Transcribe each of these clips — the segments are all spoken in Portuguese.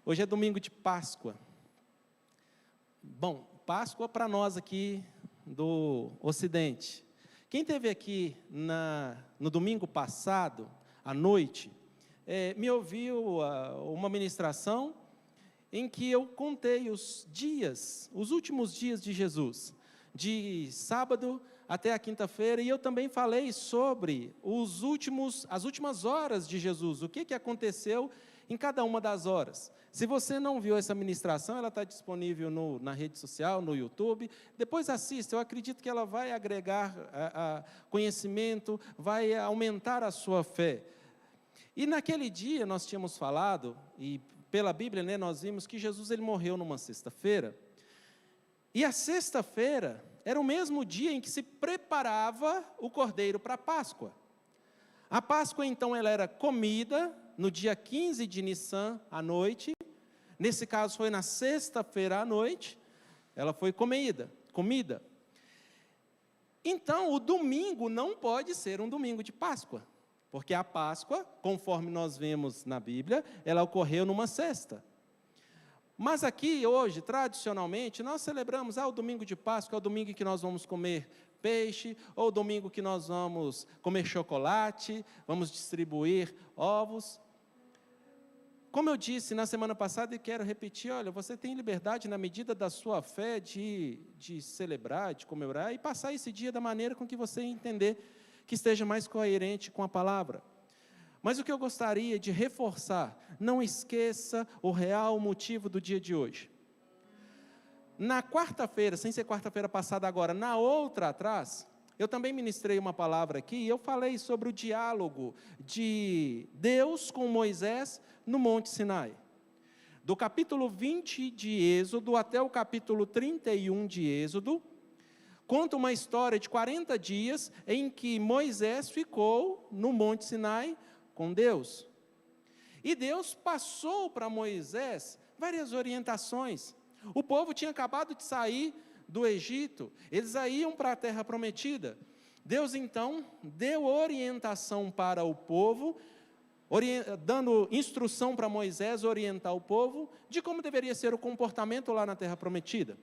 Hoje é domingo de Páscoa. Bom, Páscoa para nós aqui do Ocidente. Quem esteve aqui no domingo passado, à noite, me ouviu uma ministração em que eu contei os últimos dias de Jesus, de sábado até a quinta-feira, e eu também falei sobre as últimas horas de Jesus, o que aconteceu em cada uma das horas. Se você não viu essa ministração, ela está disponível na rede social, no YouTube. Depois assista, eu acredito que ela vai agregar conhecimento, vai aumentar a sua fé. E naquele dia nós tínhamos falado, e pela Bíblia, nós vimos que Jesus ele morreu numa sexta-feira. E a sexta-feira era o mesmo dia em que se preparava o cordeiro para a Páscoa. A Páscoa, então, ela era comida no dia 15 de Nissan, à noite. Nesse caso, foi na sexta-feira à noite. Ela foi comida. Então, o domingo não pode ser um domingo de Páscoa. Porque a Páscoa, conforme nós vemos na Bíblia, ela ocorreu numa sexta. Mas aqui, hoje, tradicionalmente, nós celebramos, o domingo de Páscoa é o domingo em que nós vamos comer peixe, ou o domingo que nós vamos comer chocolate, vamos distribuir ovos. Como eu disse na semana passada e quero repetir, olha, você tem liberdade na medida da sua fé de celebrar, de comemorar e passar esse dia da maneira com que você entender que esteja mais coerente com a palavra. Mas o que eu gostaria de reforçar, não esqueça o real motivo do dia de hoje. Na quarta-feira, sem ser quarta-feira passada agora, na outra atrás, eu também ministrei uma palavra aqui, e eu falei sobre o diálogo de Deus com Moisés no Monte Sinai. Do capítulo 20 de Êxodo até o capítulo 31 de Êxodo, conta uma história de 40 dias em que Moisés ficou no Monte Sinai com Deus. E Deus passou para Moisés várias orientações. O povo tinha acabado de sair do Egito, eles iam para a terra prometida. Deus então deu orientação para o povo, dando instrução para Moisés orientar o povo de como deveria ser o comportamento lá na terra prometida.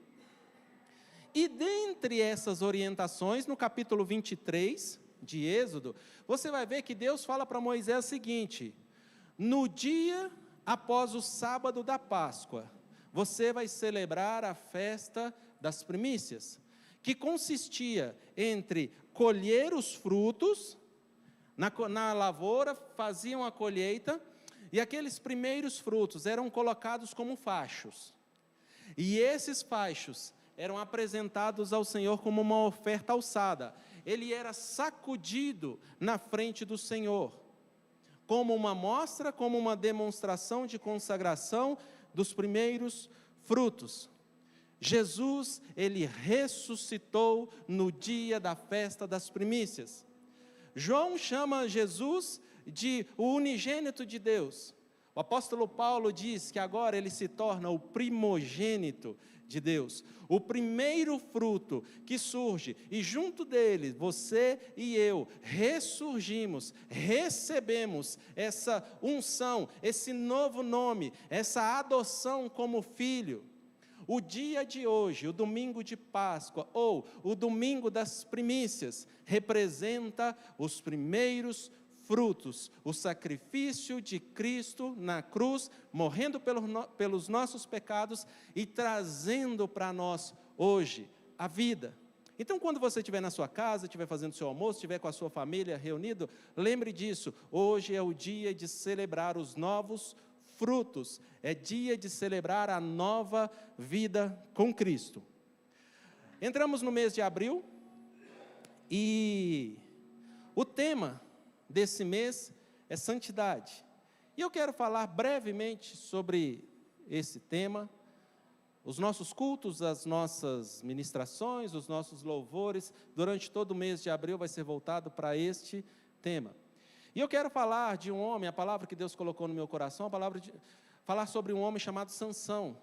E dentre essas orientações, no capítulo 23 de Êxodo, você vai ver que Deus fala para Moisés o seguinte: no dia após o sábado da Páscoa, você vai celebrar a festa das primícias, que consistia entre colher os frutos, na lavoura faziam a colheita, e aqueles primeiros frutos eram colocados como fachos. E esses fachos eram apresentados ao Senhor como uma oferta alçada. Ele era sacudido na frente do Senhor, como uma mostra, como uma demonstração de consagração dos primeiros frutos. Jesus, ele ressuscitou no dia da festa das primícias. João chama Jesus de o unigênito de Deus. O apóstolo Paulo diz que agora ele se torna o primogênito de Deus, o primeiro fruto que surge, e junto dele, você e eu, ressurgimos, recebemos essa unção, esse novo nome, essa adoção como filho. O dia de hoje, o domingo de Páscoa, ou o domingo das primícias, representa os primeiros frutos, o sacrifício de Cristo na cruz, morrendo pelos nossos pecados e trazendo para nós hoje a vida. Então, quando você estiver na sua casa, estiver fazendo seu almoço, estiver com a sua família reunido, lembre disso, hoje é o dia de celebrar os novos frutos, é dia de celebrar a nova vida com Cristo. Entramos no mês de abril, e o tema desse mês é santidade. E eu quero falar brevemente sobre esse tema. Os nossos cultos, as nossas ministrações, os nossos louvores, durante todo o mês de abril vai ser voltado para este tema. E eu quero falar de um homem, a palavra que Deus colocou no meu coração, falar sobre um homem chamado Sansão,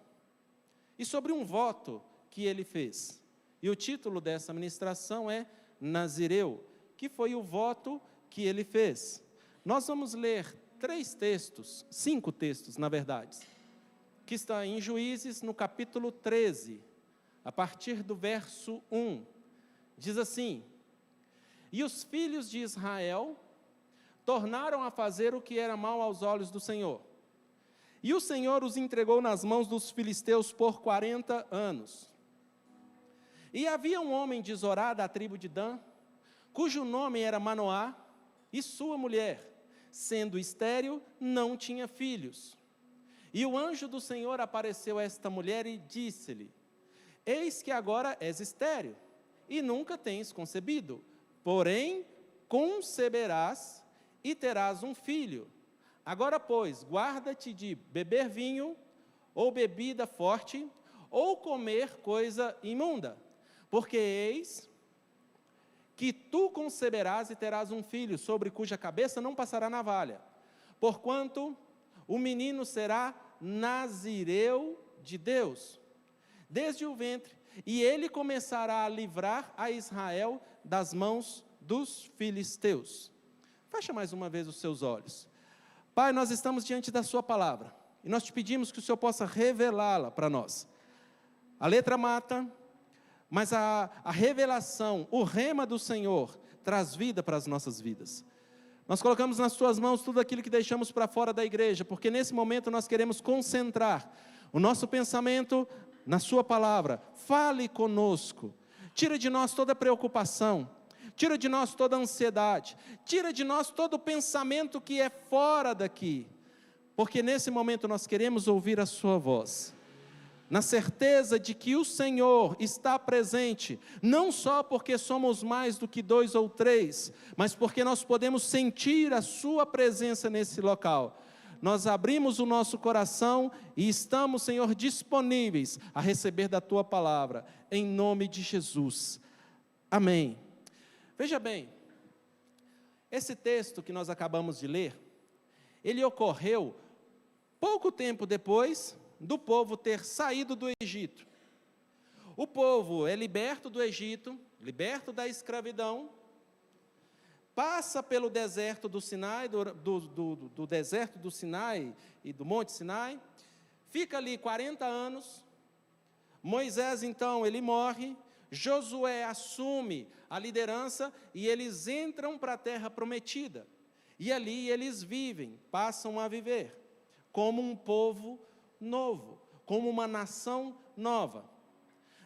e sobre um voto que ele fez. E o título dessa ministração é Nazireu, que foi o voto que ele fez. Nós vamos ler 5 textos, na verdade. que está em Juízes, no capítulo 13, a partir do verso 1. Diz assim: E os filhos de Israel tornaram a fazer o que era mal aos olhos do Senhor. E o Senhor os entregou nas mãos dos filisteus por 40 anos. E havia um homem de Zorá, da tribo de Dan, cujo nome era Manoá, e sua mulher, sendo estéril, não tinha filhos. E o anjo do Senhor apareceu a esta mulher e disse-lhe: Eis que agora és estéril, e nunca tens concebido, porém conceberás e terás um filho. Agora, pois, guarda-te de beber vinho, ou bebida forte, ou comer coisa imunda, porque eis que tu conceberás e terás um filho, sobre cuja cabeça não passará navalha, porquanto o menino será nazireu de Deus, desde o ventre, e ele começará a livrar a Israel das mãos dos filisteus. Fecha mais uma vez os seus olhos. Pai, nós estamos diante da sua palavra, e nós te pedimos que o Senhor possa revelá-la para nós. A letra mata, mas a revelação, o rema do Senhor, traz vida para as nossas vidas. Nós colocamos nas tuas mãos tudo aquilo que deixamos para fora da igreja, porque nesse momento nós queremos concentrar o nosso pensamento na sua palavra. Fale conosco, tira de nós toda preocupação, tira de nós toda ansiedade, tira de nós todo pensamento que é fora daqui, porque nesse momento nós queremos ouvir a sua voz, na certeza de que o Senhor está presente, não só porque somos mais do que 2 ou 3, mas porque nós podemos sentir a sua presença nesse local. Nós abrimos o nosso coração e estamos, Senhor, disponíveis a receber da tua palavra, em nome de Jesus. Amém. Veja bem, esse texto que nós acabamos de ler, ele ocorreu pouco tempo depois do povo ter saído do Egito. O povo é liberto do Egito, liberto da escravidão, passa pelo deserto do Sinai, do deserto do Sinai e do Monte Sinai, fica ali 40 anos, Moisés então ele morre, Josué assume a liderança e eles entram para a terra prometida, e ali eles vivem, passam a viver, como um povo novo, como uma nação nova.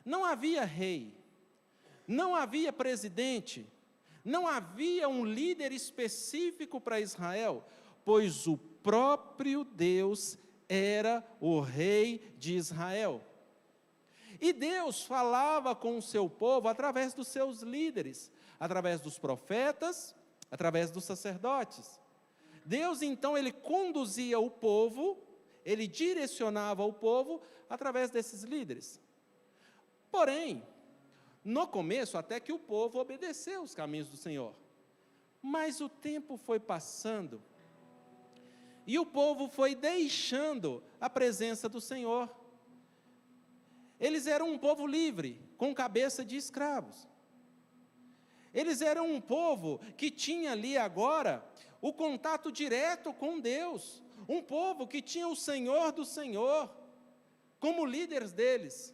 Não havia rei, não havia presidente, não havia um líder específico para Israel, pois o próprio Deus era o rei de Israel. E Deus falava com o seu povo através dos seus líderes, através dos profetas, através dos sacerdotes. Deus então ele conduzia o povo, ele direcionava o povo através desses líderes. Porém, no começo, até que o povo obedeceu os caminhos do Senhor. Mas o tempo foi passando, e o povo foi deixando a presença do Senhor. Eles eram um povo livre, com cabeça de escravos. Eles eram um povo que tinha ali agora o contato direto com Deus. Um povo que tinha o Senhor do Senhor como líderes deles.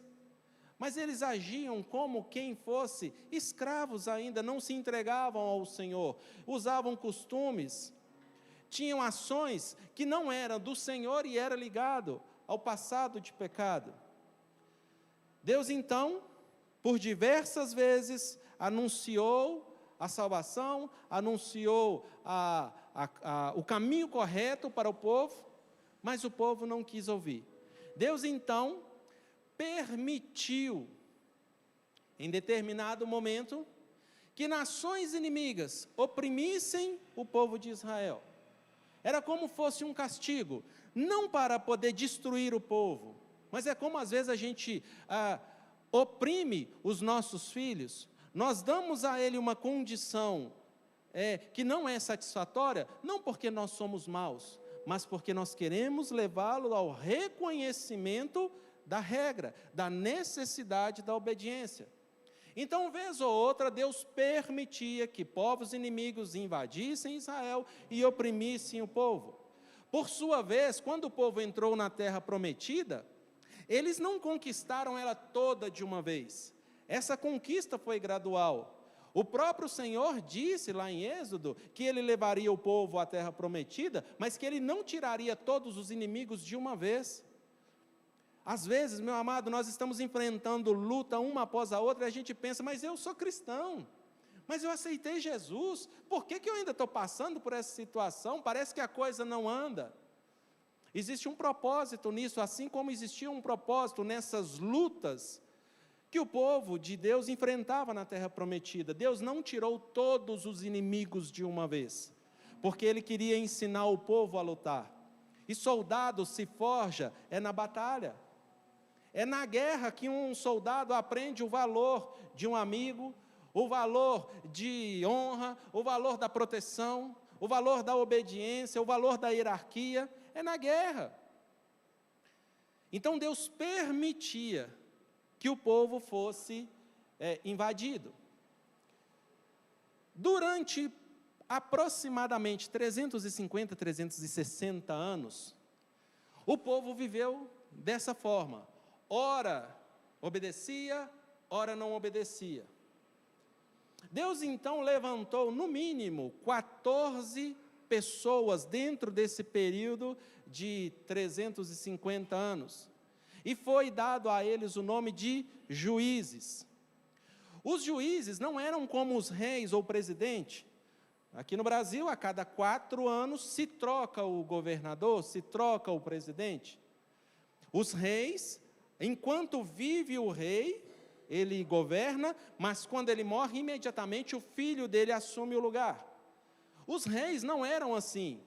Mas eles agiam como quem fosse escravos ainda, não se entregavam ao Senhor, usavam costumes, tinham ações que não eram do Senhor e era ligado ao passado de pecado. Deus então, por diversas vezes, anunciou a salvação, anunciou o caminho correto para o povo, mas o povo não quis ouvir. Deus então permitiu, em determinado momento, que nações inimigas oprimissem o povo de Israel. Era como fosse um castigo, não para poder destruir o povo, mas é como às vezes a gente oprime os nossos filhos. Nós damos a ele uma condição que não é satisfatória, não porque nós somos maus, mas porque nós queremos levá-lo ao reconhecimento da regra, da necessidade da obediência. Então, vez ou outra, Deus permitia que povos inimigos invadissem Israel e oprimissem o povo. Por sua vez, quando o povo entrou na terra prometida, eles não conquistaram ela toda de uma vez. Essa conquista foi gradual. O próprio Senhor disse lá em Êxodo que ele levaria o povo à terra prometida, mas que ele não tiraria todos os inimigos de uma vez. Às vezes, meu amado, nós estamos enfrentando luta uma após a outra e a gente pensa, mas eu sou cristão, mas eu aceitei Jesus, por que eu ainda estou passando por essa situação? Parece que a coisa não anda. Existe um propósito nisso, assim como existia um propósito nessas lutas que o povo de Deus enfrentava na terra prometida. Deus não tirou todos os inimigos de uma vez, porque Ele queria ensinar o povo a lutar. E soldado se forja na batalha. É na guerra que um soldado aprende o valor de um amigo, o valor de honra, o valor da proteção, o valor da obediência, o valor da hierarquia. É na guerra. Então Deus permitia que o povo fosse invadido. Durante aproximadamente 350, 360 anos, o povo viveu dessa forma. Ora obedecia, ora não obedecia. Deus então levantou no mínimo 14 pessoas dentro desse período de 350 anos. E foi dado a eles o nome de juízes. Os juízes não eram como os reis ou presidente. Aqui no Brasil, a cada 4 anos, se troca o governador, se troca o presidente. Os reis, enquanto vive o rei, ele governa, mas quando ele morre, imediatamente o filho dele assume o lugar. Os reis não eram assim.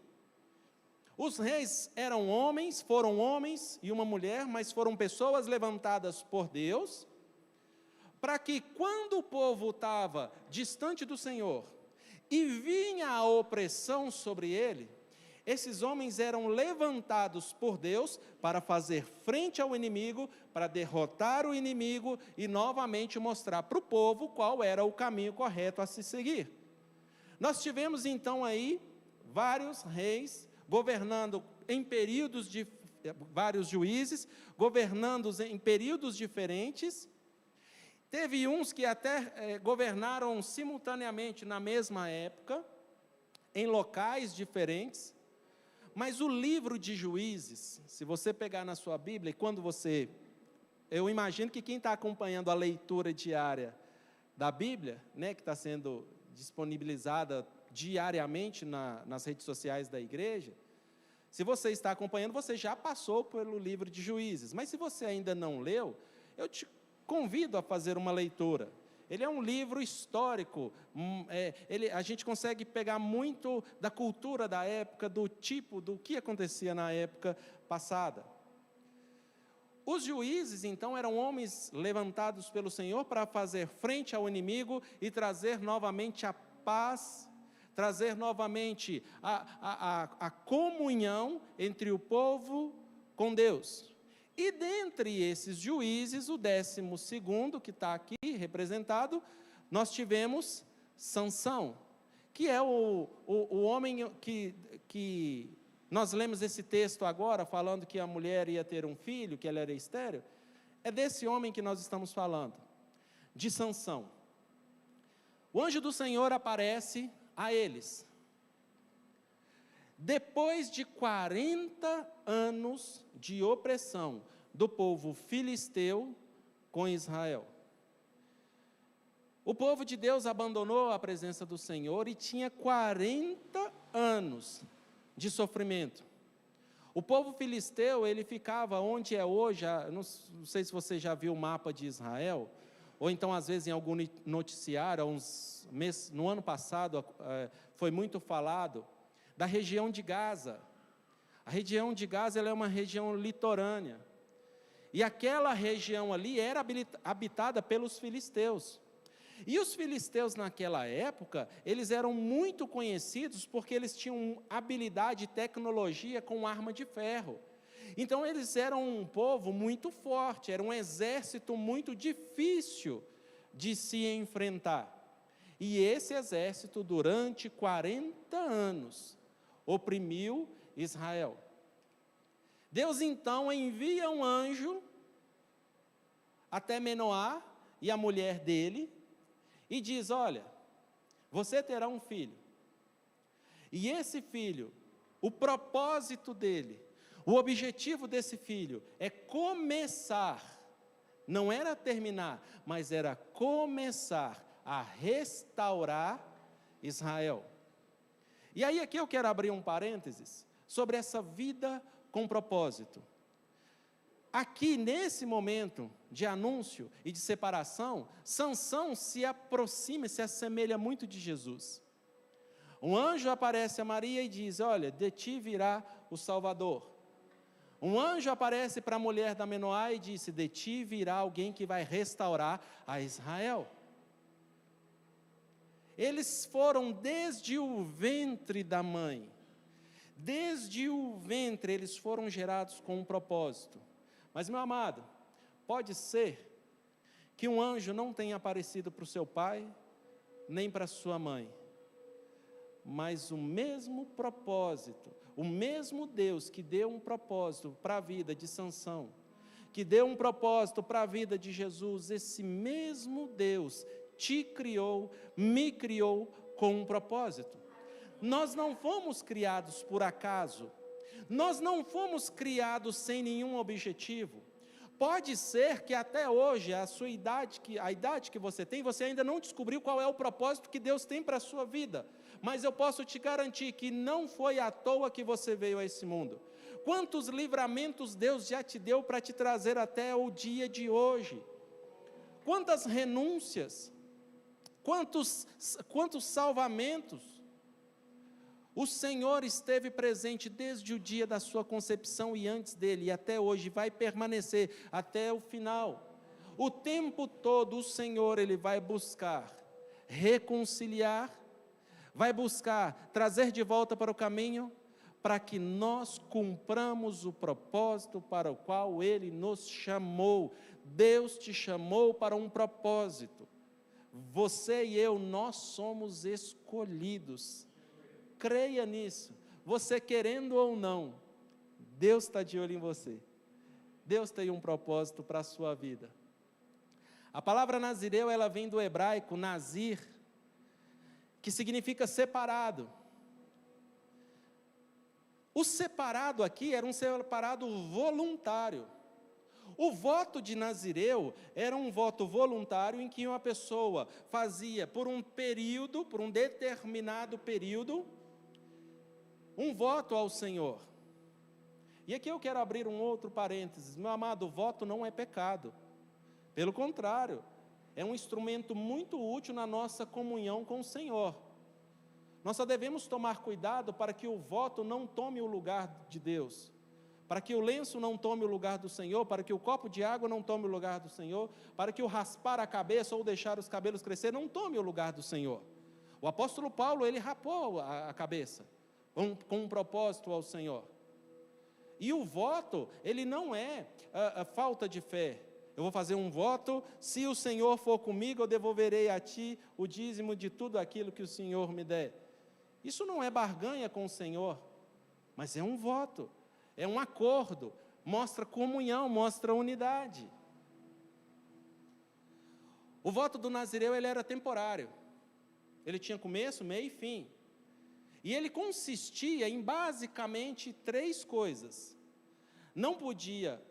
Os reis eram homens, foram homens e uma mulher, mas foram pessoas levantadas por Deus, para que quando o povo estava distante do Senhor, e vinha a opressão sobre ele, esses homens eram levantados por Deus para fazer frente ao inimigo, para derrotar o inimigo e novamente mostrar para o povo qual era o caminho correto a se seguir. Nós tivemos então aí vários reis governando em períodos de vários juízes, governando em períodos diferentes. Teve uns que até governaram simultaneamente na mesma época, em locais diferentes. Mas o livro de Juízes, se você pegar na sua Bíblia, e quando você... Eu imagino que quem está acompanhando a leitura diária da Bíblia, né, que está sendo disponibilizada diariamente nas redes sociais da igreja, se você está acompanhando, você já passou pelo livro de Juízes. Mas se você ainda não leu, eu te convido a fazer uma leitura. Ele é um livro histórico, a gente consegue pegar muito da cultura da época, do que acontecia na época passada. Os juízes, então, eram homens levantados pelo Senhor para fazer frente ao inimigo e trazer novamente a paz, trazer novamente a comunhão entre o povo com Deus. E dentre esses juízes, o 12º, que está aqui representado, nós tivemos Sansão, que é o homem que nós lemos esse texto agora, falando que a mulher ia ter um filho, que ela era estéril. É desse homem que nós estamos falando, de Sansão. O anjo do Senhor aparece a eles. Depois de 40 anos de opressão do povo filisteu com Israel, o povo de Deus abandonou a presença do Senhor e tinha 40 anos de sofrimento. O povo filisteu, ele ficava onde é hoje, não sei se você já viu o mapa de Israel, ou então às vezes em algum noticiário, no ano passado foi muito falado, da região de Gaza. A região de Gaza ela é uma região litorânea. E aquela região ali era habitada pelos filisteus. E os filisteus naquela época, eles eram muito conhecidos porque eles tinham habilidade e tecnologia com arma de ferro. Então eles eram um povo muito forte, era um exército muito difícil de se enfrentar. E esse exército, durante 40 anos, oprimiu Israel. Deus então envia um anjo até Manoá e a mulher dele e diz: olha, você terá um filho. E esse filho, o propósito dele, o objetivo desse filho é começar, não era terminar, mas era começar a restaurar Israel. E aí aqui eu quero abrir um parênteses sobre essa vida com propósito. Aqui nesse momento de anúncio e de separação, Sansão se aproxima, se assemelha muito de Jesus. Um anjo aparece a Maria e diz: olha, de ti virá o Salvador. Um anjo aparece para a mulher da Manoá e disse: de ti virá alguém que vai restaurar a Israel. Eles foram desde o ventre da mãe, desde o ventre eles foram gerados com um propósito. Mas, meu amado, pode ser que um anjo não tenha aparecido para o seu pai, nem para a sua mãe, mas o mesmo propósito, o mesmo Deus que deu um propósito para a vida de Sansão, que deu um propósito para a vida de Jesus, esse mesmo Deus te criou, me criou com um propósito. Nós não fomos criados por acaso, nós não fomos criados sem nenhum objetivo. Pode ser que até hoje, a idade que você tem, você ainda não descobriu qual é o propósito que Deus tem para a sua vida, mas eu posso te garantir que não foi à toa que você veio a esse mundo. Quantos livramentos Deus já te deu para te trazer até o dia de hoje? Quantas renúncias, quantos salvamentos. O Senhor esteve presente desde o dia da sua concepção e antes dele, e até hoje, vai permanecer até o final. O tempo todo o Senhor, Ele vai buscar reconciliar, vai buscar trazer de volta para o caminho, para que nós cumpramos o propósito para o qual Ele nos chamou. Deus te chamou para um propósito. Você e eu, nós somos escolhidos. Creia nisso, você querendo ou não, Deus está de olho em você. Deus tem um propósito para a sua vida. A palavra nazireu, ela vem do hebraico nazir, que significa separado. O separado aqui era um separado voluntário. O voto de nazireu era um voto voluntário em que uma pessoa fazia por um período, por um determinado período, um voto ao Senhor. E aqui eu quero abrir um outro parênteses. Meu amado, o voto não é pecado. Pelo contrário, é um instrumento muito útil na nossa comunhão com o Senhor. Nós só devemos tomar cuidado para que o voto não tome o lugar de Deus, para que o lenço não tome o lugar do Senhor, para que o copo de água não tome o lugar do Senhor, para que o raspar a cabeça ou deixar os cabelos crescer não tome o lugar do Senhor. O apóstolo Paulo, ele rapou a cabeça, com um propósito ao Senhor. E o voto, ele não é a falta de fé. Eu vou fazer um voto, se o Senhor for comigo, eu devolverei a ti o dízimo de tudo aquilo que o Senhor me der. Isso não é barganha com o Senhor, mas é um voto, é um acordo, mostra comunhão, mostra unidade. O voto do nazireu, ele era temporário. Ele tinha começo, meio e fim. E ele consistia em basicamente 3 coisas. Não podia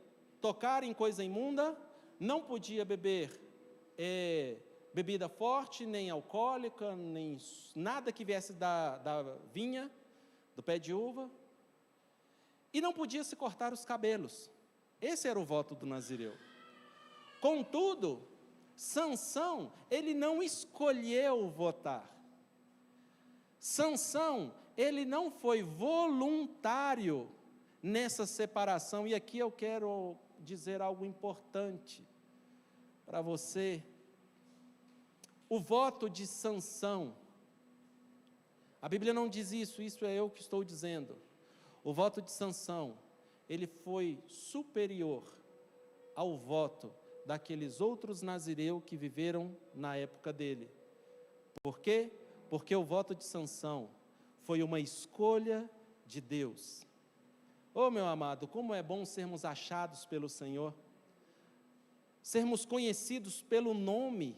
tocar em coisa imunda, não podia beber bebida forte, nem alcoólica, nem nada que viesse da vinha, do pé de uva, e não podia se cortar os cabelos. Esse era o voto do nazireu. Contudo, Sansão, ele não escolheu votar. Sansão, ele não foi voluntário nessa separação, e aqui eu quero dizer algo importante para você. O voto de Sansão, a Bíblia não diz isso, isso é eu que estou dizendo. O voto de Sansão, ele foi superior ao voto daqueles outros nazireus que viveram na época dele. Por quê? Porque o voto de Sansão foi uma escolha de Deus. Oh, meu amado, como é bom sermos achados pelo Senhor, sermos conhecidos pelo nome.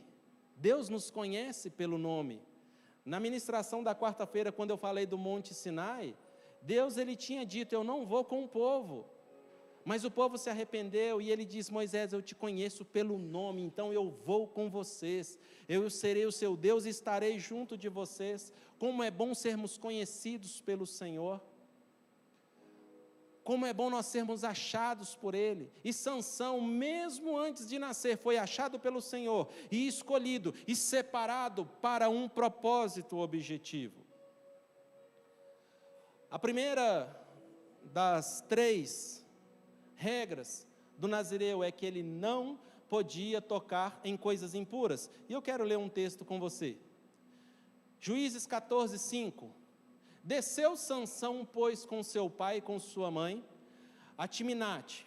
Deus nos conhece pelo nome. Na ministração da quarta-feira, quando eu falei do Monte Sinai, Deus ele tinha dito, eu não vou com o povo. Mas o povo se arrependeu e ele diz, Moisés, eu te conheço pelo nome, então eu vou com vocês. Eu serei o seu Deus e estarei junto de vocês. Como é bom sermos conhecidos pelo Senhor. Como é bom nós sermos achados por Ele. E Sansão, mesmo antes de nascer, foi achado pelo Senhor e escolhido e separado para um propósito objetivo. A primeira das 3 regras do nazireu é que ele não podia tocar em coisas impuras. E eu quero ler um texto com você. Juízes 14, 5. Desceu Sansão, pois, com seu pai e com sua mãe, a Timnate.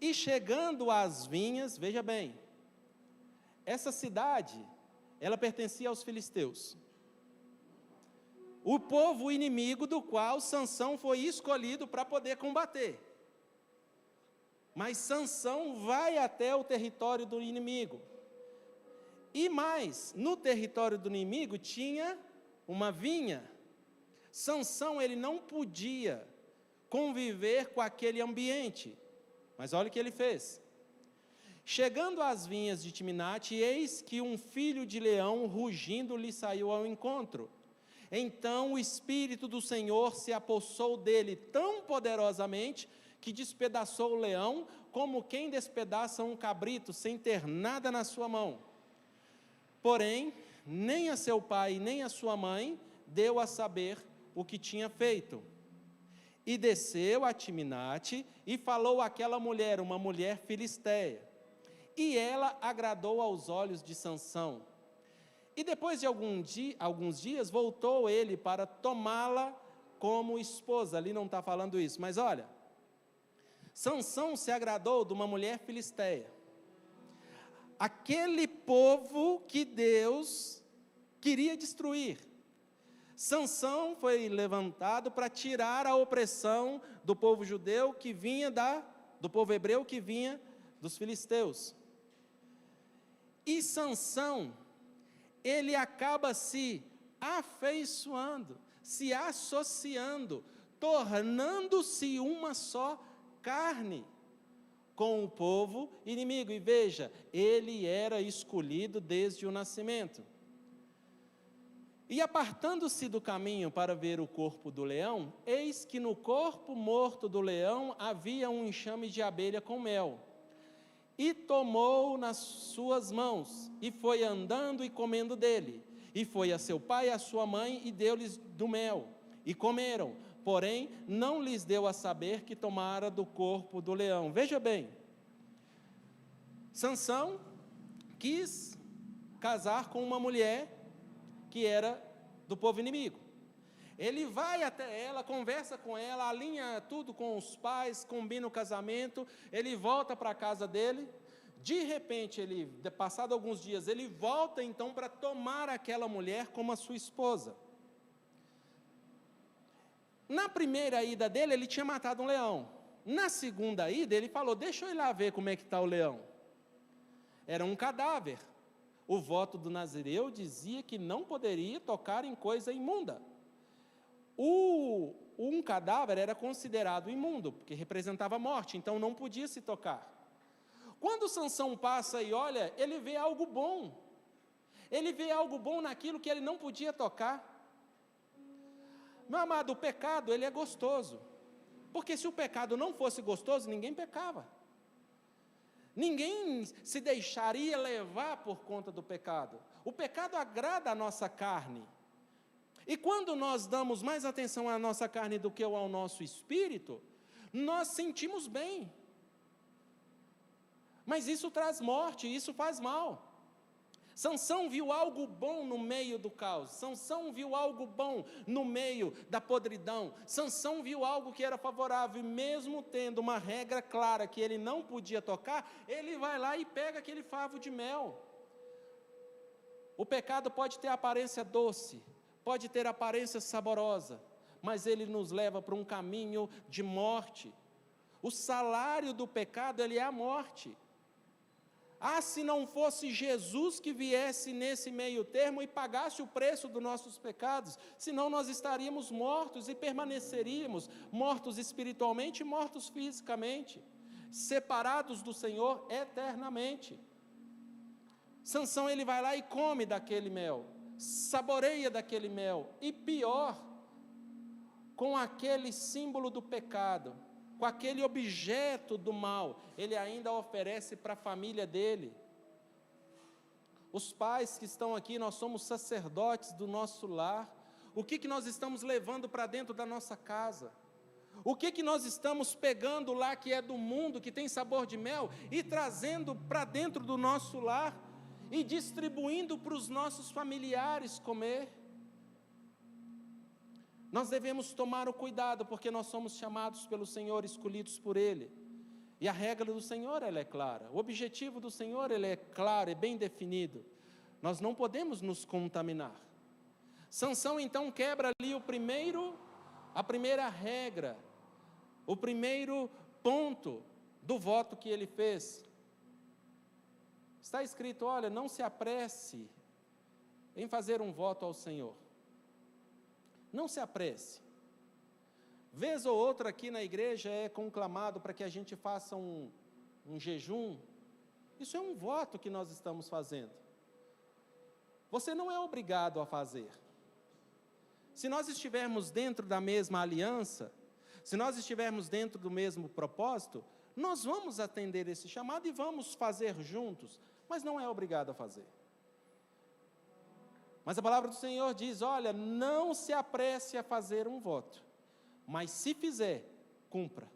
E chegando às vinhas, veja bem, essa cidade, ela pertencia aos filisteus. O povo inimigo do qual Sansão foi escolhido para poder combater. Mas Sansão vai até o território do inimigo. E mais, no território do inimigo tinha uma vinha. Sansão, ele não podia conviver com aquele ambiente. Mas olha o que ele fez. Chegando às vinhas de Timnate, eis que um filho de leão rugindo lhe saiu ao encontro. Então o Espírito do Senhor se apossou dele tão poderosamente que despedaçou o leão, como quem despedaça um cabrito sem ter nada na sua mão. Porém, nem a seu pai, nem a sua mãe, deu a saber o que tinha feito. E desceu a Timnate, e falou àquela mulher, uma mulher filisteia. E ela agradou aos olhos de Sansão. E depois de alguns dias, voltou ele para tomá-la como esposa. Ali não está falando isso, mas olha. Sansão se agradou de uma mulher filisteia. Aquele povo que Deus queria destruir. Sansão foi levantado para tirar a opressão do povo judeu que vinha do povo hebreu que vinha dos filisteus. E Sansão, ele acaba se afeiçoando, se associando, tornando-se uma só carne com o povo inimigo. E veja, ele era escolhido desde o nascimento. E apartando-se do caminho para ver o corpo do leão, eis que no corpo morto do leão havia um enxame de abelha com mel. E tomou nas suas mãos, e foi andando e comendo dele. E foi a seu pai e a sua mãe, e deu-lhes do mel, e comeram. Porém, não lhes deu a saber que tomara do corpo do leão. Veja bem, Sansão quis casar com uma mulher que era do povo inimigo. Ele vai até ela, conversa com ela, alinha tudo com os pais, combina o casamento, ele volta para a casa dele. De repente, passado alguns dias, ele volta então para tomar aquela mulher como a sua esposa. Na primeira ida dele, ele tinha matado um leão. Na segunda ida, ele falou, deixa eu ir lá ver como é que está o leão. Era um cadáver. O voto do nazireu dizia que não poderia tocar em coisa imunda. Um cadáver era considerado imundo, porque representava a morte, então não podia se tocar. Quando Sansão passa e olha, ele vê algo bom. Ele vê algo bom naquilo que ele não podia tocar. Meu amado, o pecado, ele é gostoso. Porque se o pecado não fosse gostoso, ninguém pecava. Ninguém se deixaria levar por conta do pecado. O pecado agrada a nossa carne. E quando nós damos mais atenção à nossa carne do que ao nosso espírito, nós sentimos bem. Mas isso traz morte, isso faz mal. Sansão viu algo bom no meio do caos. Sansão viu algo bom no meio da podridão. Sansão viu algo que era favorável, e mesmo tendo uma regra clara que ele não podia tocar, ele vai lá e pega aquele favo de mel. O pecado pode ter aparência doce, pode ter aparência saborosa, mas ele nos leva para um caminho de morte. O salário do pecado, ele é a morte. Ah, se não fosse Jesus que viesse nesse meio termo e pagasse o preço dos nossos pecados, senão nós estaríamos mortos e permaneceríamos mortos espiritualmente e mortos fisicamente, separados do Senhor eternamente. Sansão, ele vai lá e come daquele mel, saboreia daquele mel, e pior, com aquele símbolo do pecado, com aquele objeto do mal, ele ainda oferece para a família dele. Os pais que estão aqui, nós somos sacerdotes do nosso lar. O que nós estamos levando para dentro da nossa casa? O que nós estamos pegando lá que é do mundo, que tem sabor de mel, e trazendo para dentro do nosso lar, e distribuindo para os nossos familiares comer? Nós devemos tomar o cuidado, porque nós somos chamados pelo Senhor, escolhidos por Ele. E a regra do Senhor, ela é clara. O objetivo do Senhor, ele é claro, é bem definido. Nós não podemos nos contaminar. Sansão, então, quebra ali a primeira regra, o primeiro ponto do voto que ele fez. Está escrito, olha, não se apresse em fazer um voto ao Senhor. Não se apresse. Vez ou outra aqui na igreja é conclamado para que a gente faça um jejum. Isso é um voto que nós estamos fazendo. Você não é obrigado a fazer. Se nós estivermos dentro da mesma aliança, se nós estivermos dentro do mesmo propósito, nós vamos atender esse chamado e vamos fazer juntos, mas não é obrigado a fazer. Mas a palavra do Senhor diz, olha, não se apresse a fazer um voto, mas se fizer, cumpra.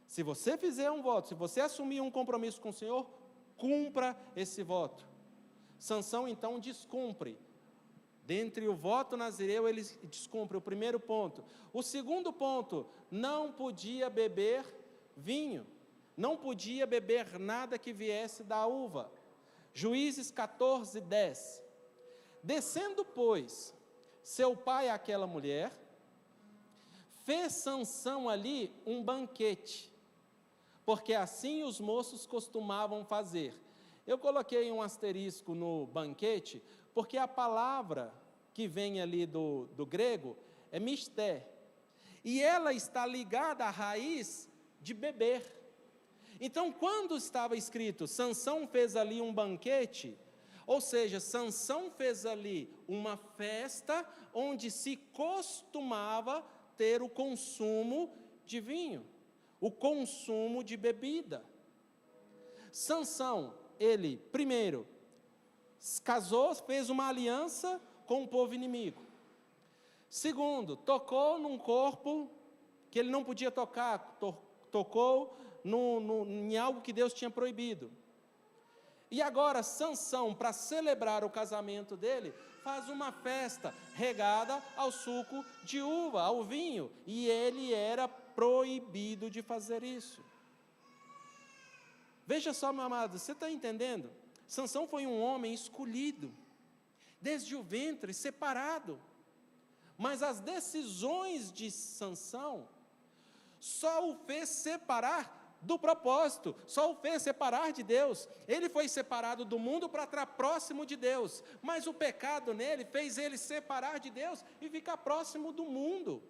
Se você fizer um voto, se você assumir um compromisso com o Senhor, cumpra esse voto. Sansão, então, descumpre. Dentre o voto nazireu, ele descumpre o primeiro ponto. O segundo ponto, não podia beber vinho, não podia beber nada que viesse da uva. Juízes 14, 10. Descendo, pois, seu pai àquela mulher, fez Sansão ali um banquete, porque assim os moços costumavam fazer. Eu coloquei um asterisco no banquete, porque a palavra que vem ali do grego é misté, e ela está ligada à raiz de beber. Então, quando estava escrito, Sansão fez ali um banquete, ou seja, Sansão fez ali uma festa onde se costumava ter o consumo de vinho, o consumo de bebida. Sansão, ele, primeiro, casou, fez uma aliança com o povo inimigo. Segundo, tocou num corpo que ele não podia tocar, tocou em algo que Deus tinha proibido. E agora, Sansão, para celebrar o casamento dele, faz uma festa regada ao suco de uva, ao vinho, e ele era proibido de fazer isso. Veja só, meu amado, você está entendendo? Sansão foi um homem escolhido, desde o ventre, separado. Mas as decisões de Sansão só o fez separar do propósito, só o fez separar de Deus. Ele foi separado do mundo para estar próximo de Deus, mas o pecado nele fez ele separar de Deus e ficar próximo do mundo.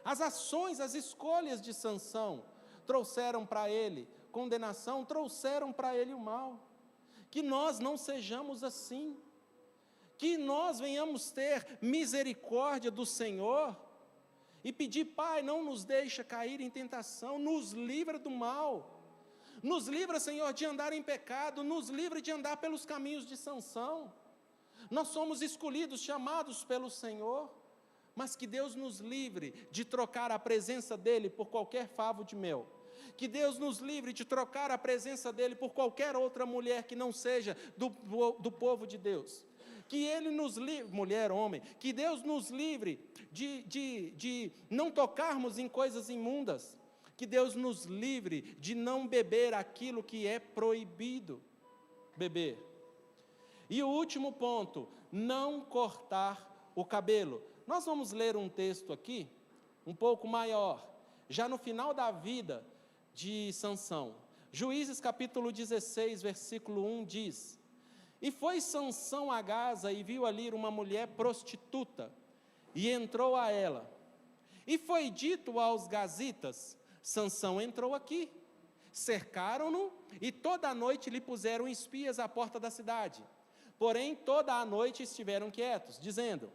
As ações, as escolhas de Sansão trouxeram para ele condenação, trouxeram para ele o mal. Que nós não sejamos assim, que nós venhamos ter misericórdia do Senhor e pedir, Pai, não nos deixa cair em tentação, nos livra do mal, nos livra, Senhor, de andar em pecado, nos livra de andar pelos caminhos de Sansão. Nós somos escolhidos, chamados pelo Senhor, mas que Deus nos livre de trocar a presença dEle por qualquer favo de mel, que Deus nos livre de trocar a presença dEle por qualquer outra mulher que não seja do povo de Deus, que Ele nos livre, mulher, homem, que Deus nos livre de não tocarmos em coisas imundas, que Deus nos livre de não beber aquilo que é proibido beber. E o último ponto, não cortar o cabelo. Nós vamos ler um texto aqui, um pouco maior, já no final da vida de Sansão. Juízes capítulo 16, versículo 1 diz: E foi Sansão a Gaza e viu ali uma mulher prostituta, e entrou a ela. E foi dito aos gazitas: Sansão entrou aqui. Cercaram-no e toda a noite lhe puseram espias à porta da cidade. Porém, toda a noite estiveram quietos, dizendo: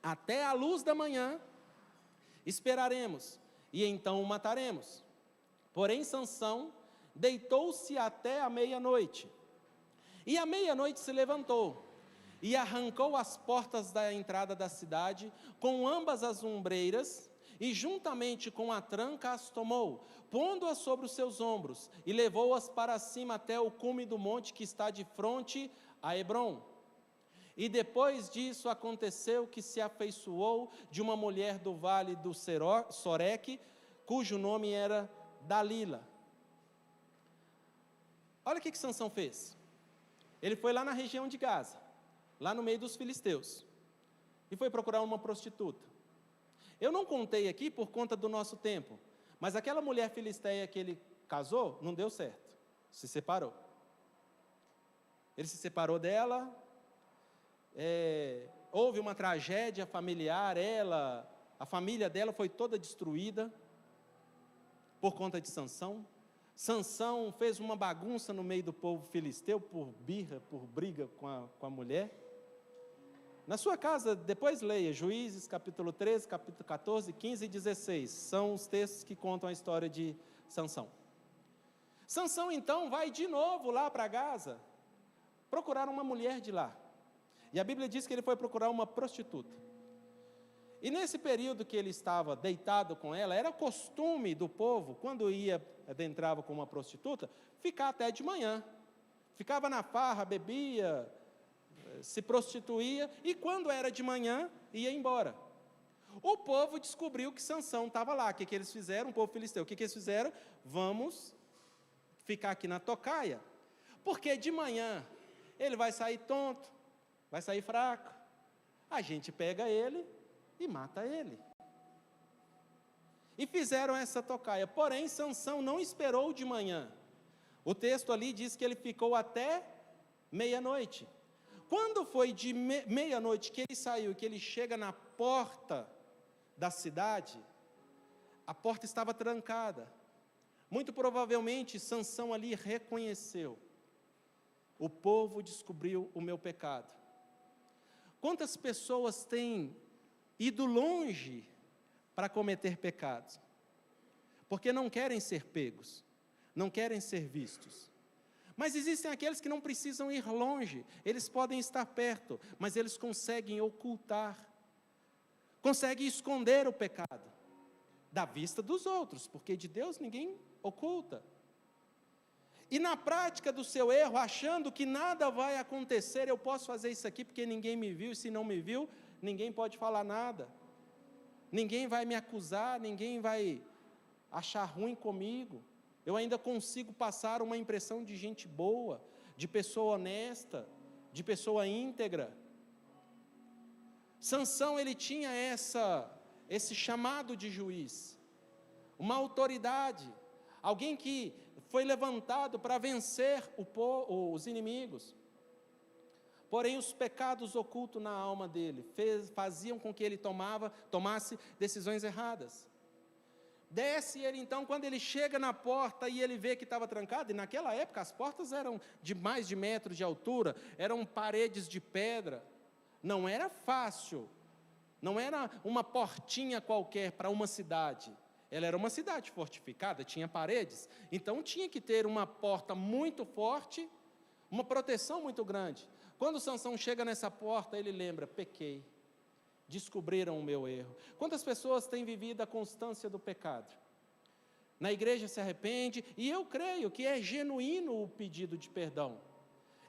Até a luz da manhã esperaremos, e então o mataremos. Porém, Sansão deitou-se até a meia-noite. E à meia-noite se levantou, e arrancou as portas da entrada da cidade, com ambas as ombreiras, e juntamente com a tranca as tomou, pondo-as sobre os seus ombros, e levou-as para cima até o cume do monte que está de frente a Hebrom. E depois disso aconteceu que se afeiçoou de uma mulher do vale do Soreque, cujo nome era Dalila. Olha o que Sansão fez. Ele foi lá na região de Gaza, lá no meio dos filisteus, e foi procurar uma prostituta. Eu não contei aqui por conta do nosso tempo, mas aquela mulher filisteia que ele casou, não deu certo, se separou. Ele se separou dela, houve uma tragédia familiar, a família dela foi toda destruída por conta de Sansão. Sansão fez uma bagunça no meio do povo filisteu, por birra, por briga com a mulher. Na sua casa, depois leia, Juízes, capítulo 13, capítulo 14, 15 e 16, são os textos que contam a história de Sansão. Sansão, então, vai de novo lá para Gaza, procurar uma mulher de lá. E a Bíblia diz que ele foi procurar uma prostituta. E nesse período que ele estava deitado com ela, era costume do povo, quando adentrava com uma prostituta, ficar até de manhã. Ficava na farra, bebia, se prostituía, e quando era de manhã, ia embora. O povo descobriu que Sansão estava lá. O que eles fizeram? O povo filisteu. O que eles fizeram? Vamos ficar aqui na tocaia, porque de manhã ele vai sair tonto, vai sair fraco, a gente pega ele e mata ele. E fizeram essa tocaia, porém Sansão não esperou de manhã. O texto ali diz que ele ficou até meia-noite. Quando foi de meia-noite que ele saiu, que ele chega na porta da cidade, a porta estava trancada. Muito provavelmente Sansão ali reconheceu: o povo descobriu o meu pecado. Quantas pessoas têm ido longe para cometer pecados? Porque não querem ser pegos, não querem ser vistos. Mas existem aqueles que não precisam ir longe, eles podem estar perto, mas eles conseguem ocultar, conseguem esconder o pecado da vista dos outros, porque de Deus ninguém oculta. E na prática do seu erro, achando que nada vai acontecer, eu posso fazer isso aqui porque ninguém me viu, e se não me viu, ninguém pode falar nada, ninguém vai me acusar, ninguém vai achar ruim comigo, eu ainda consigo passar uma impressão de gente boa, de pessoa honesta, de pessoa íntegra. Sansão, ele tinha esse chamado de juiz, uma autoridade, alguém que foi levantado para vencer os inimigos. Porém, os pecados ocultos na alma dele faziam com que ele tomasse decisões erradas. Desce ele então, quando ele chega na porta e ele vê que estava trancado, e naquela época as portas eram de mais de metro de altura, eram paredes de pedra, não era fácil, não era uma portinha qualquer para uma cidade, ela era uma cidade fortificada, tinha paredes, então tinha que ter uma porta muito forte, uma proteção muito grande. Quando Sansão chega nessa porta, ele lembra: pequei, descobriram o meu erro. Quantas pessoas têm vivido a constância do pecado? Na igreja se arrepende, e eu creio que é genuíno o pedido de perdão.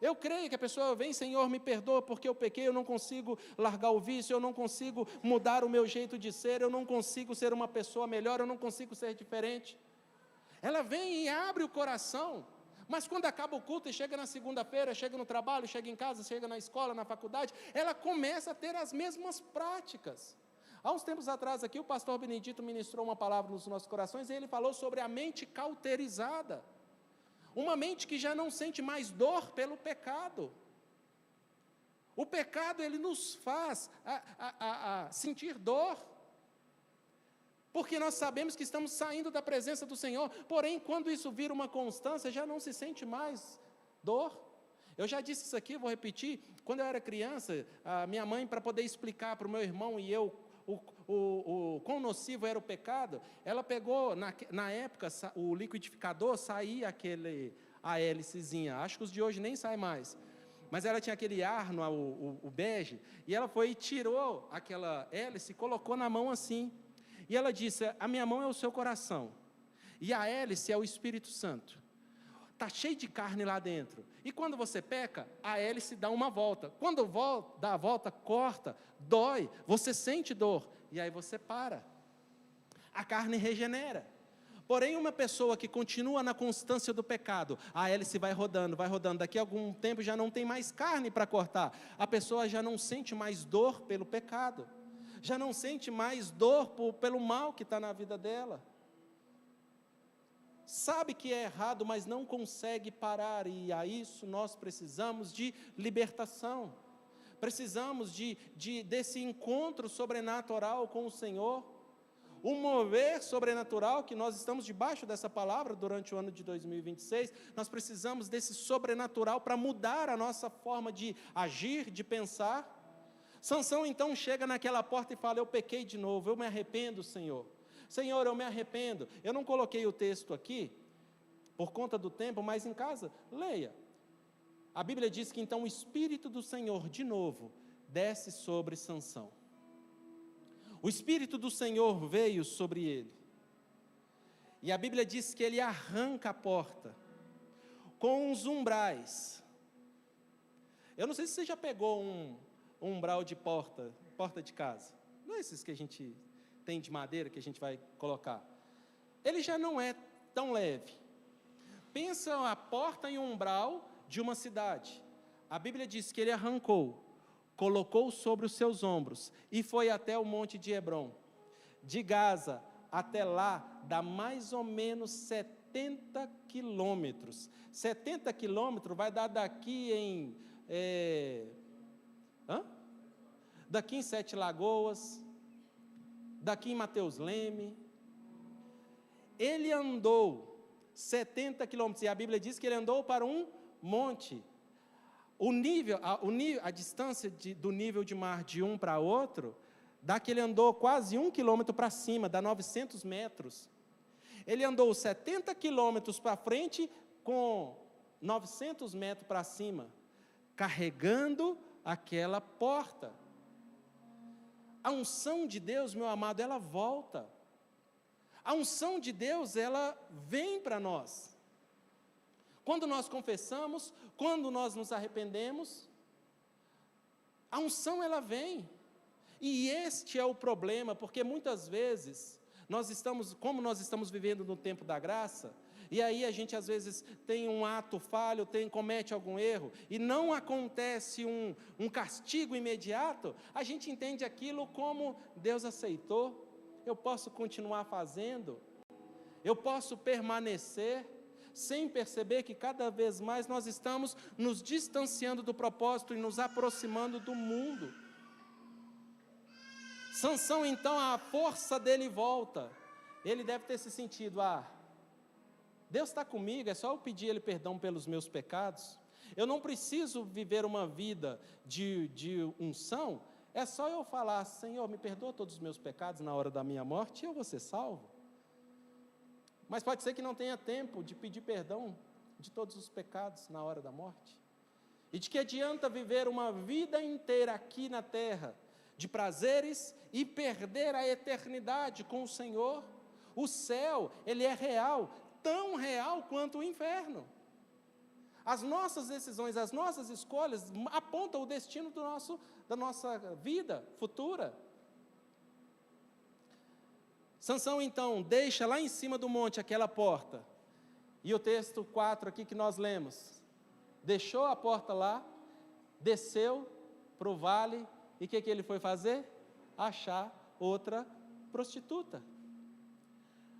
Eu creio que a pessoa vem: Senhor, me perdoa porque eu pequei, eu não consigo largar o vício, eu não consigo mudar o meu jeito de ser, eu não consigo ser uma pessoa melhor, eu não consigo ser diferente. Ela vem e abre o coração, Mas quando acaba o culto e chega na segunda-feira, chega no trabalho, chega em casa, chega na escola, na faculdade, ela começa a ter as mesmas práticas. Há uns tempos atrás aqui, o pastor Benedito ministrou uma palavra nos nossos corações, e ele falou sobre a mente cauterizada. Uma mente que já não sente mais dor pelo pecado. O pecado, ele nos faz sentir dor. Porque nós sabemos que estamos saindo da presença do Senhor, porém, quando isso vira uma constância, já não se sente mais dor. Eu já disse isso aqui, vou repetir. Quando eu era criança, a minha mãe, para poder explicar para o meu irmão e eu o quão nocivo era o pecado, ela pegou, na época, o liquidificador, saía a hélicezinha, acho que os de hoje nem saem mais, mas ela tinha aquele arno, o bege, e ela foi e tirou aquela hélice e colocou na mão assim, e ela disse, a minha mão é o seu coração, e a hélice é o Espírito Santo. Está cheio de carne lá dentro. E quando você peca, a hélice dá uma volta. Quando dá a volta, corta, dói, você sente dor. E aí você para. A carne regenera. Porém, uma pessoa que continua na constância do pecado, a hélice vai rodando. Daqui a algum tempo já não tem mais carne para cortar. A pessoa já não sente mais dor pelo pecado. Já não sente mais dor pelo mal que está na vida dela. Sabe que é errado, mas não consegue parar, e a isso nós precisamos de libertação, precisamos desse encontro sobrenatural com o Senhor, um mover sobrenatural, que nós estamos debaixo dessa palavra durante o ano de 2026, nós precisamos desse sobrenatural para mudar a nossa forma de agir, de pensar. Sansão então chega naquela porta e fala, eu pequei de novo, eu me arrependo, Senhor. Senhor, eu me arrependo. Eu não coloquei o texto aqui, por conta do tempo, mas em casa, leia. A Bíblia diz que então o Espírito do Senhor, de novo, desce sobre Sansão. O Espírito do Senhor veio sobre ele. E a Bíblia diz que ele arranca a porta, com uns umbrais. Eu não sei se você já pegou um umbral de porta de casa. Não é esses que a gente tem de madeira que a gente vai colocar. Ele já não é tão leve. Pensa a porta e o umbral de uma cidade. A Bíblia diz que ele arrancou, colocou sobre os seus ombros e foi até o monte de Hebrom. De Gaza até lá dá mais ou menos 70 quilômetros. 70 quilômetros vai dar daqui em Sete Lagoas, daqui em Mateus Leme. Ele andou 70 quilômetros, e a Bíblia diz que ele andou para um monte. A distância do nível de mar de um para outro, dá que ele andou quase 1 quilômetro para cima, dá 900 metros. Ele andou 70 quilômetros para frente, com 900 metros para cima, carregando aquela porta. A unção de Deus, meu amado, ela volta. A unção de Deus, ela vem para nós. Quando nós confessamos, quando nós nos arrependemos, a unção ela vem. E este é o problema, porque muitas vezes, como nós estamos vivendo no tempo da graça, e aí a gente às vezes tem um ato falho, comete algum erro, e não acontece um castigo imediato, a gente entende aquilo como Deus aceitou, eu posso continuar fazendo, eu posso permanecer, sem perceber que cada vez mais nós estamos nos distanciando do propósito e nos aproximando do mundo. Sansão então, a força dele volta, ele deve ter se sentido, Deus está comigo, é só eu pedir Ele perdão pelos meus pecados, eu não preciso viver uma vida de unção, é só eu falar, Senhor, me perdoa todos os meus pecados na hora da minha morte e eu vou ser salvo. Mas pode ser que não tenha tempo de pedir perdão de todos os pecados na hora da morte. E de que adianta viver uma vida inteira aqui na terra, de prazeres, e perder a eternidade com o Senhor? O céu, ele é real, tão real quanto o inferno. As nossas decisões, as nossas escolhas apontam o destino da nossa vida futura. Sansão então deixa lá em cima do monte aquela porta, E o texto 4 aqui que nós lemos, deixou a porta lá, desceu para o vale, e o que ele foi fazer? Achar outra prostituta.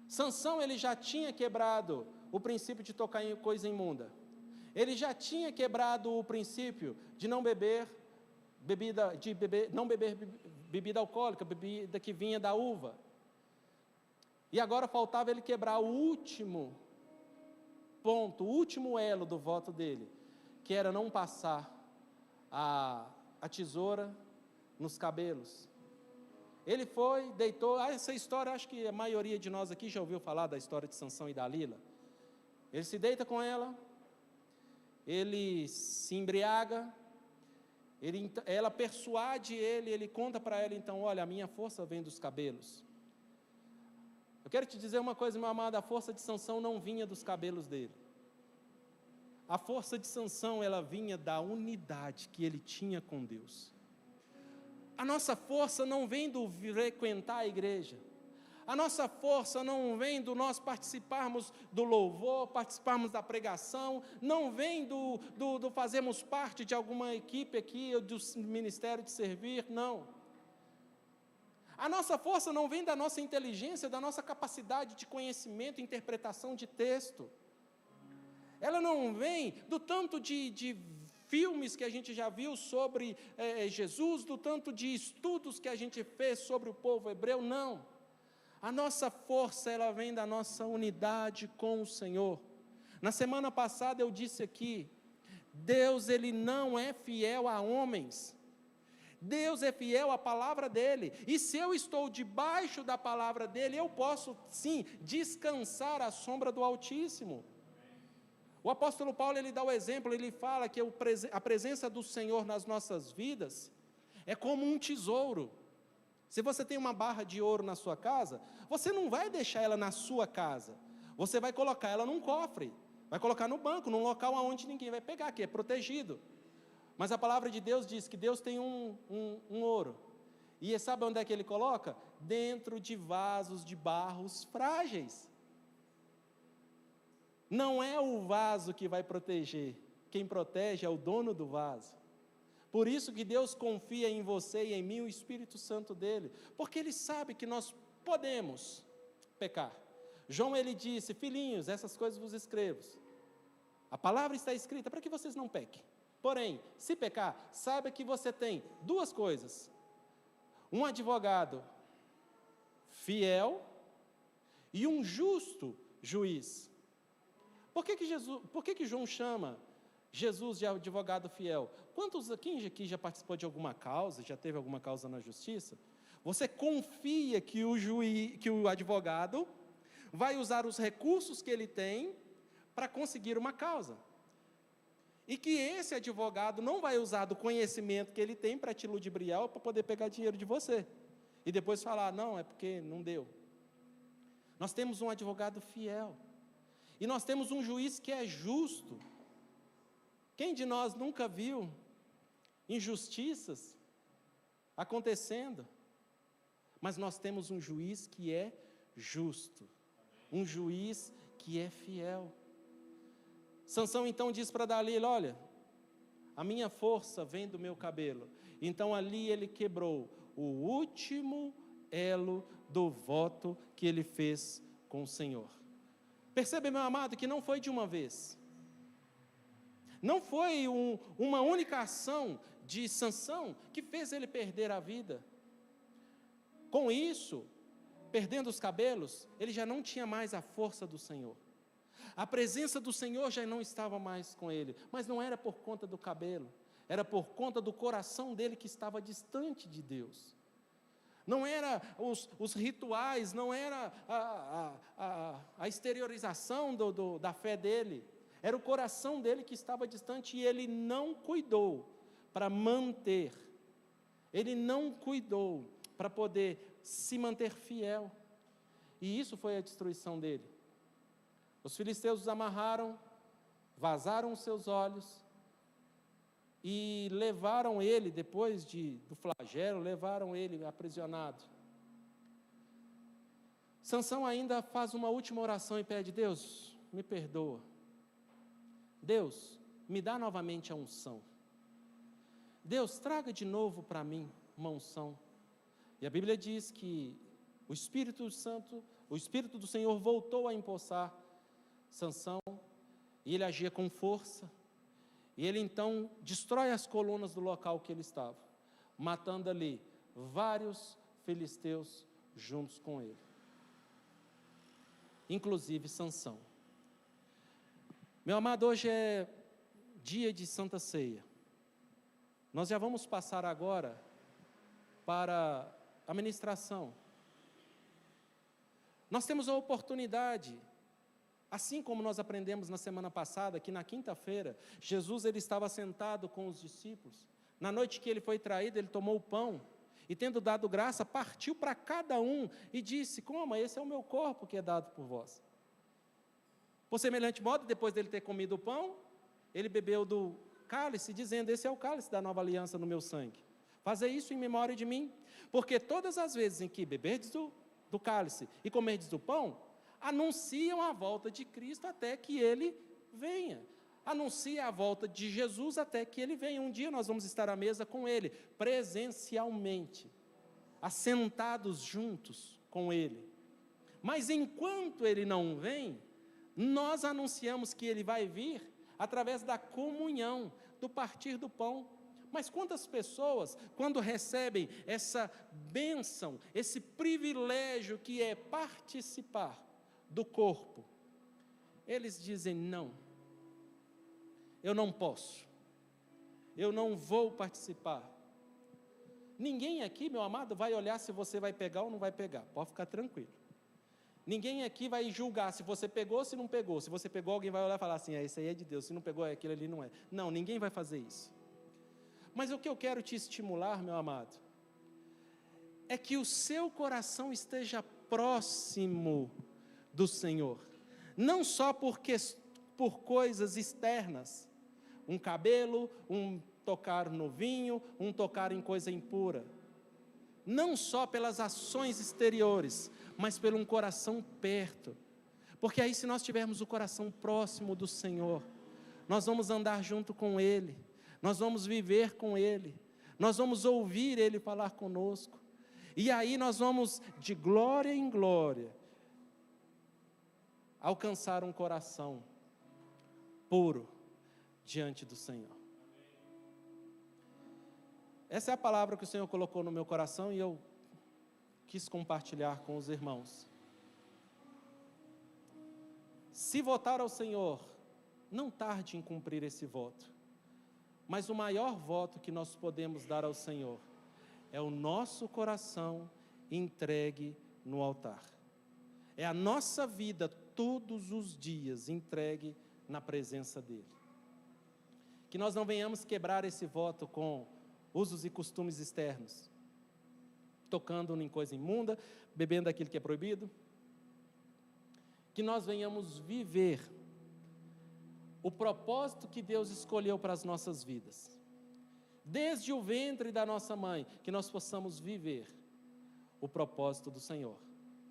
Sansão, ele já tinha quebrado o princípio de tocar em coisa imunda. Ele já tinha quebrado o princípio de não beber bebida alcoólica, bebida que vinha da uva. E agora faltava ele quebrar o último ponto, o último elo do voto dele, que era não passar a tesoura nos cabelos. Ele foi, deitou, essa história, acho que a maioria de nós aqui já ouviu falar da história de Sansão e Dalila. Ele se deita com ela, ele se embriaga, ela persuade ele conta para ela então, olha, a minha força vem dos cabelos. Eu quero te dizer uma coisa, meu amado, a força de Sansão não vinha dos cabelos dele. A força de Sansão, ela vinha da unidade que ele tinha com Deus. A nossa força não vem do frequentar a igreja. A nossa força não vem do nós participarmos do louvor, participarmos da pregação, não vem do fazermos parte de alguma equipe aqui, ou do ministério de servir, não. A nossa força não vem da nossa inteligência, da nossa capacidade de conhecimento, interpretação de texto. Ela não vem do tanto de filmes que a gente já viu sobre Jesus, do tanto de estudos que a gente fez sobre o povo hebreu, não. A nossa força, ela vem da nossa unidade com o Senhor. Na semana passada eu disse aqui, Deus, ele não é fiel a homens. Deus é fiel à palavra dele. E se eu estou debaixo da palavra dele, eu posso, sim, descansar à sombra do Altíssimo. O apóstolo Paulo, ele dá o exemplo, ele fala que a presença do Senhor nas nossas vidas é como um tesouro. Se você tem uma barra de ouro na sua casa, você não vai deixar ela na sua casa. Você vai colocar ela num cofre, vai colocar no banco, num local onde ninguém vai pegar, que é protegido. Mas a palavra de Deus diz que Deus tem um ouro. E sabe onde é que ele coloca? Dentro de vasos de barros frágeis. Não é o vaso que vai proteger, quem protege é o dono do vaso. Por isso que Deus confia em você e em mim o Espírito Santo dele, porque ele sabe que nós podemos pecar. João, ele disse, filhinhos, essas coisas vos escrevo. A palavra está escrita para que vocês não pequem. Porém, se pecar, saiba que você tem duas coisas. Um advogado fiel e um justo juiz. Por que João chama Jesus de advogado fiel? Quem aqui já participou de alguma causa, já teve alguma causa na justiça? Você confia que o advogado vai usar os recursos que ele tem para conseguir uma causa. E que esse advogado não vai usar do conhecimento que ele tem para te ludibriar, para poder pegar dinheiro de você. E depois falar, não, é porque não deu. Nós temos um advogado fiel. E nós temos um juiz que é justo. Quem de nós nunca viu injustiças acontecendo? Mas nós temos um juiz que é justo. Um juiz que é fiel. Sansão então diz para Dalila, olha, a minha força vem do meu cabelo. Então ali ele quebrou o último elo do voto que ele fez com o Senhor. Percebe, meu amado, que não foi de uma vez. Não foi uma única ação de Sansão que fez ele perder a vida. Com isso, perdendo os cabelos, ele já não tinha mais a força do Senhor. A presença do Senhor já não estava mais com ele, mas não era por conta do cabelo, era por conta do coração dele que estava distante de Deus. Não era os rituais, não era a exteriorização da fé dele, era o coração dele que estava distante e ele não cuidou para manter, ele não cuidou para poder se manter fiel, e isso foi a destruição dele. Os filisteus os amarraram, vazaram os seus olhos e levaram ele, depois do flagelo, levaram ele aprisionado. Sansão ainda faz uma última oração e pede, Deus, me perdoa. Deus, me dá novamente a unção. Deus, traga de novo para mim uma unção. E a Bíblia diz que o Espírito Santo, o Espírito do Senhor voltou a empossar Sansão, e ele agia com força, e ele então destrói as colunas do local que ele estava, matando ali vários filisteus juntos com ele, inclusive Sansão. Meu amado, hoje é dia de Santa Ceia. Nós já vamos passar agora para a ministração. Nós temos a oportunidade, assim como nós aprendemos na semana passada, que na quinta-feira, Jesus ele estava sentado com os discípulos. Na noite que ele foi traído, ele tomou o pão e, tendo dado graça, partiu para cada um e disse: coma, esse é o meu corpo que é dado por vós. Por semelhante modo, depois dele ter comido o pão, ele bebeu do cálice, dizendo: esse é o cálice da nova aliança no meu sangue. Fazei isso em memória de mim, porque todas as vezes em que beberdes do cálice e comerdes do pão, anunciam a volta de Cristo até que Ele venha. Anuncia a volta de Jesus até que Ele venha. Um dia nós vamos estar à mesa com Ele, presencialmente, assentados juntos com Ele. Mas enquanto Ele não vem, nós anunciamos que Ele vai vir através da comunhão, do partir do pão. Mas quantas pessoas, quando recebem essa bênção, esse privilégio que é participar do corpo, eles dizem: não, eu não posso, eu não vou participar. Ninguém aqui, meu amado, vai olhar se você vai pegar ou não vai pegar, pode ficar tranquilo. Ninguém aqui vai julgar se você pegou ou se não pegou. Se você pegou, alguém vai olhar e falar assim: esse aí é de Deus, se não pegou, aquele ali não é. Não, ninguém vai fazer isso. Mas o que eu quero te estimular, meu amado, é que o seu coração esteja próximo do Senhor, não só por coisas externas, um cabelo, um tocar no vinho, um tocar em coisa impura, não só pelas ações exteriores, mas pelo um coração perto, porque aí, se nós tivermos o coração próximo do Senhor, nós vamos andar junto com Ele, nós vamos viver com Ele, nós vamos ouvir Ele falar conosco, e aí nós vamos, de glória em glória, alcançar um coração puro diante do Senhor. Essa é a palavra que o Senhor colocou no meu coração e eu quis compartilhar com os irmãos. Se votar ao Senhor, não tarde em cumprir esse voto. Mas o maior voto que nós podemos dar ao Senhor é o nosso coração entregue no altar. É a nossa vida todos os dias entregue na presença dEle. Que nós não venhamos quebrar esse voto com usos e costumes externos, tocando em coisa imunda, bebendo aquilo que é proibido. Que nós venhamos viver o propósito que Deus escolheu para as nossas vidas. Desde o ventre da nossa mãe, que nós possamos viver o propósito do Senhor.